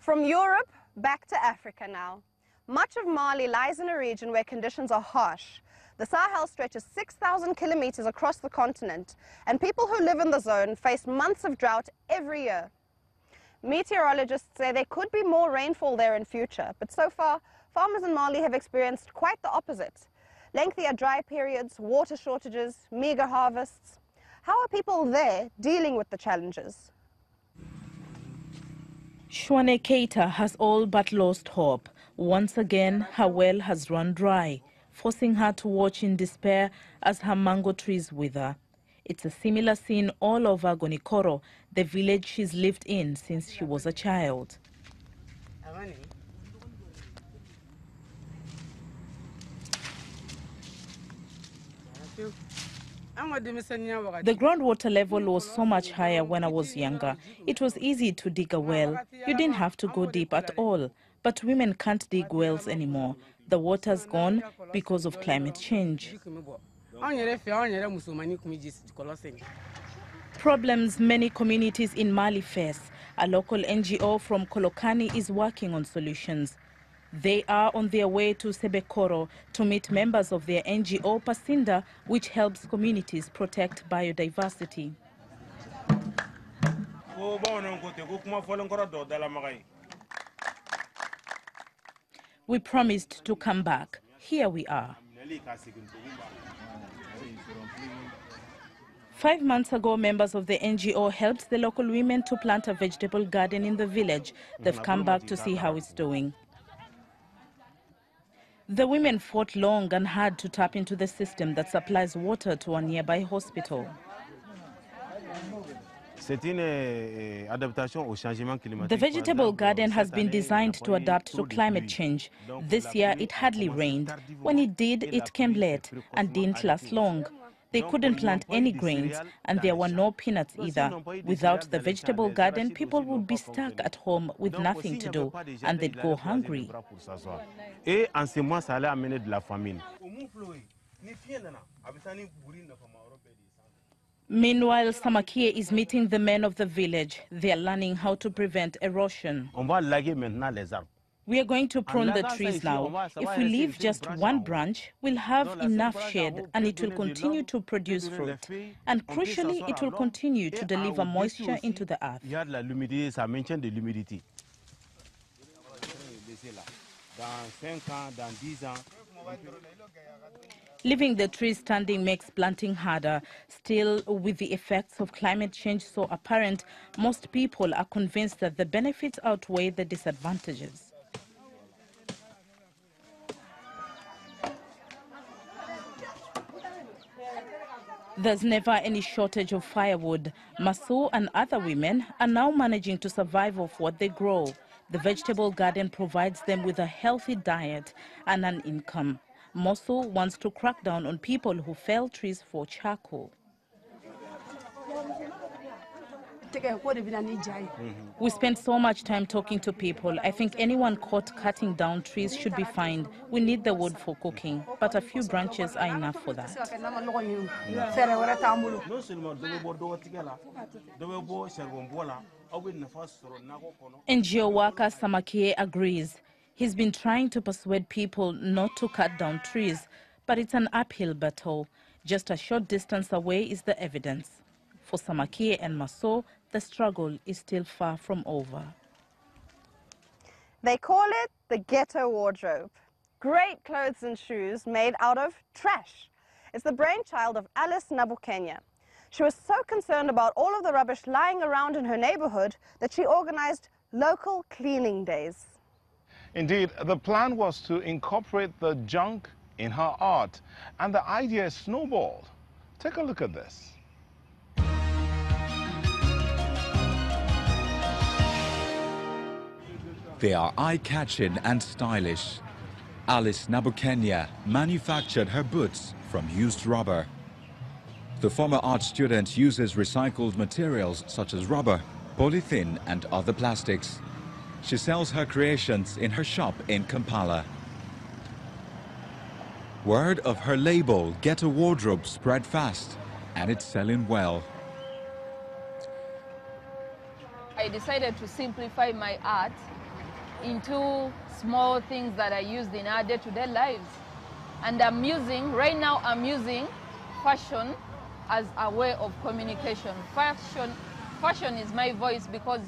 From Europe, back to Africa now. Much of Mali lies in a region where conditions are harsh. The Sahel stretches 6,000 kilometers across the continent, and people who live in the zone face months of drought every year. Meteorologists say there could be more rainfall there in future, but so far, farmers in Mali have experienced quite the opposite. Lengthier dry periods, water shortages, meager harvests. How are people there dealing with the challenges? Shwane Keita has all but lost hope. Once again, her well has run dry, forcing her to watch in despair as her mango trees wither. It's a similar scene all over Gonikoro, the village she's lived in since she was a child. The groundwater level was so much higher when I was younger. It was easy to dig a well. You didn't have to go deep at all. But women can't dig wells anymore. The water's gone because of climate change. Problems many communities in Mali face. A local NGO from Kolokani is working on solutions. They are on their way to Sebekoro to meet members of their NGO Pasinda, which helps communities protect biodiversity. We promised to come back. Here we are. 5 months ago, members of the NGO helped the local women to plant a vegetable garden in the village. They've come back to see how it's doing. The women fought long and hard to tap into the system that supplies water to a nearby hospital. The vegetable garden has been designed to adapt to climate change. This year, it hardly rained. When it did, it came late and didn't last long. They couldn't plant any grains, and there were no peanuts either. Without the vegetable garden, people would be stuck at home with nothing to do, and they'd go hungry. Meanwhile, Samakie is meeting the men of the village. They are learning how to prevent erosion. We are going to prune the trees now. If we leave just one branch, we'll have enough shade and it will continue to produce fruit. And crucially, it will continue to deliver moisture into the earth. Leaving the trees standing makes planting harder. Still, with the effects of climate change so apparent, most people are convinced that the benefits outweigh the disadvantages. There's never any shortage of firewood. Masu and other women are now managing to survive off what they grow. The vegetable garden provides them with a healthy diet and an income. Mosu wants to crack down on people who fell trees for charcoal. We spend so much time talking to people. I think anyone caught cutting down trees should be fined. We need the wood for cooking, but a few branches are enough for that. NGO worker Samakie agrees. He's been trying to persuade people not to cut down trees, but it's an uphill battle. Just a short distance away is the evidence. For Samakie and Maso, the struggle is still far from over. They call it the ghetto wardrobe. Great clothes and shoes made out of trash. It's the brainchild of Alice Nabukenya. She was so concerned about all of the rubbish lying around in her neighborhood that she organized local cleaning days. Indeed, the plan was to incorporate the junk in her art, and the idea snowballed. Take a look at this. They are eye-catching and stylish. Alice Nabukenya manufactured her boots from used rubber. The former art student uses recycled materials such as rubber, polythene and other plastics. She sells her creations in her shop in Kampala. Word of her label, Ghetto Wardrobe, spread fast, and it's selling well. I decided to simplify my art into small things that are used in our day-to-day lives. And right now I'm using fashion as a way of communication. Fashion is my voice, because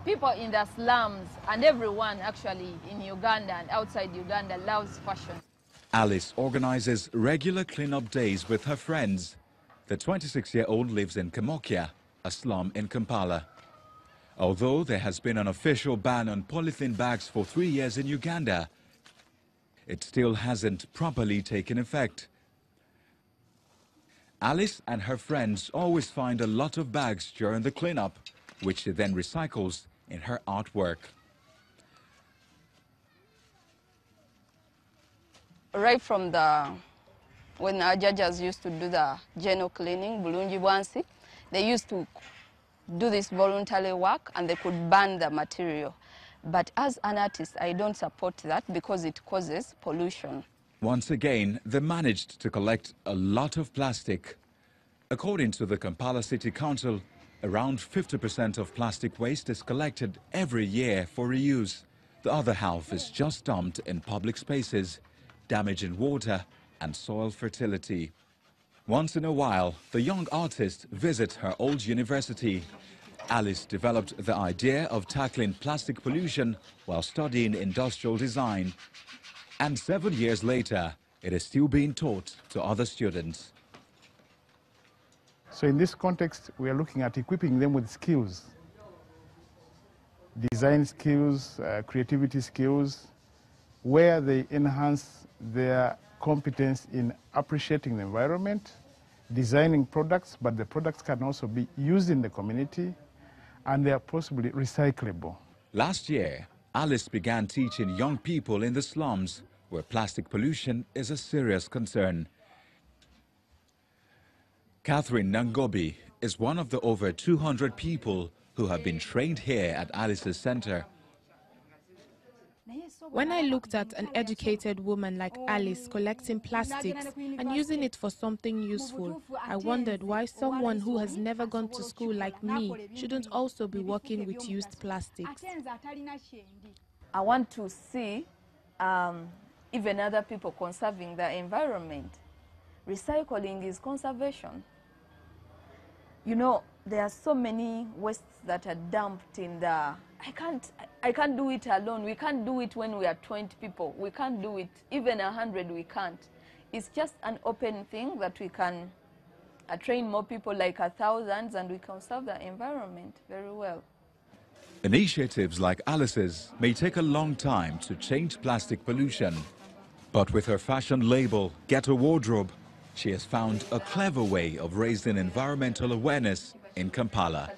people in the slums and everyone actually in Uganda and outside Uganda loves fashion. Alice organizes regular cleanup days with her friends. The 26-year-old lives in Kamokia, a slum in Kampala. Although there has been an official ban on polythene bags for 3 years in Uganda, it still hasn't properly taken effect. Alice and her friends always find a lot of bags during the cleanup, which she then recycles in her artwork. Right from when our judges used to do the general cleaning, Bulungi Bwansi, they used to do this voluntary work and they could burn the material. But as an artist, I don't support that because it causes pollution. Once again, they managed to collect a lot of plastic. According to the Kampala City Council, around 50% of plastic waste is collected every year for reuse. The other half is just dumped in public spaces, damaging water and soil fertility. Once in a while, the young artist visits her old university. Alice developed the idea of tackling plastic pollution while studying industrial design. And 7 years later, it is still being taught to other students. So in this context, we are looking at equipping them with skills. Design skills, creativity skills, where they enhance their competence in appreciating the environment, designing products, but the products can also be used in the community, and they are possibly recyclable. Last year, Alice began teaching young people in the slums where plastic pollution is a serious concern. Catherine Nangobi is one of the over 200 people who have been trained here at Alice's center. When I looked at an educated woman like Alice collecting plastics and using it for something useful, I wondered why someone who has never gone to school like me shouldn't also be working with used plastics. I want to see even other people conserving the environment. Recycling is conservation. You know, there are so many wastes that are dumped in the... I can't do it alone. We can't do it when we are 20 people. We can't do it. Even 100, we can't. It's just an open thing that we can train more people like 1,000 and we conserve the environment very well. Initiatives like Alice's may take a long time to change plastic pollution. But with her fashion label, Get a Wardrobe, she has found a clever way of raising environmental awareness in Kampala.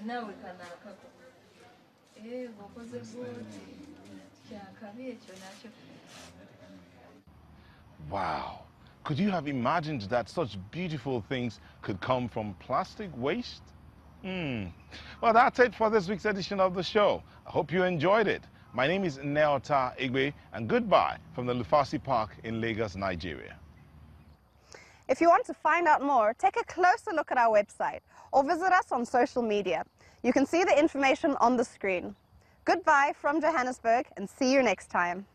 Wow. Could you have imagined that such beautiful things could come from plastic waste? Well, that's it for this week's edition of the show. I hope you enjoyed it. My name is Neota Igbe, and goodbye from the Lufasi Park in Lagos, Nigeria. If you want to find out more, take a closer look at our website or visit us on social media. You can see the information on the screen. Goodbye from Johannesburg, and see you next time.